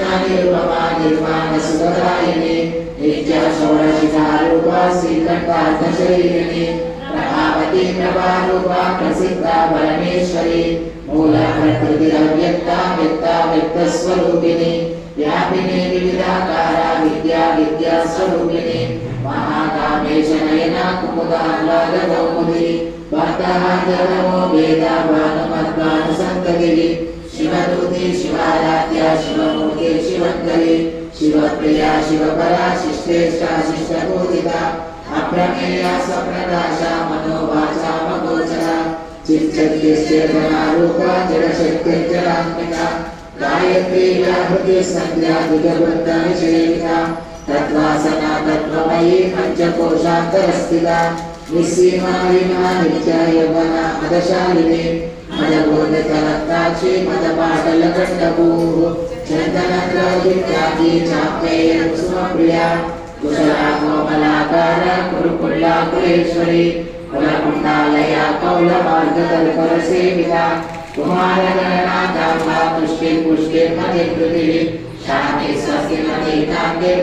निरुपमा निर्वाण सुखदायिनी नित्य षोडशिखा रूपा श्रीकंठार्थशरीरिणी प्रभावती प्रभारूपा प्रसिद्धा परमेश्वरी मूल प्रकृति अव्यक्ता व्यक्ता व्यक्तस्वरूपिणी व्यापिनी विविधाकारा विद्या विद्या स्वरूपिणी महाकामेश नयना कुमुदाह्लाद कौमुदी भक्तहार्दनमो वेदा भानुमद्भानुसन्ततिः शिवदूती शिवाराध्या शिवमूर्ति शिवङ्करी शिवप्रिया शिवपरा शिष्टेष्टा शिष्टपूजिता अप्रमेया स्वप्रकाशा मनोवाचा मगोचरा चित्तचेतना रूपा जडशक्तिर्जलात्मिका गायत्री व्याहृति संध्या दिगवृत्तनिषेविता तत्त्वासना तत्त्वमयी पञ्चकोशान्तरस्थिता निस्सीमा विना नित्या यौवना मदशालिनी मदबोधकरक्ताक्षी मदपाटलकण्डभूः चन्दनद्रौहित्यागी चाप्येय कुसुमप्रिया कुशला कोमलाकारा कुरुकुल्ला कुलेश्वरी कुलकुण्डालया कौलमार्गतल्परसेविता कुमारगणना दाम्भा तुष्टिर्पुष्टिर्मतिकृतिः शान्ति स्वस्ति मतिकान्ते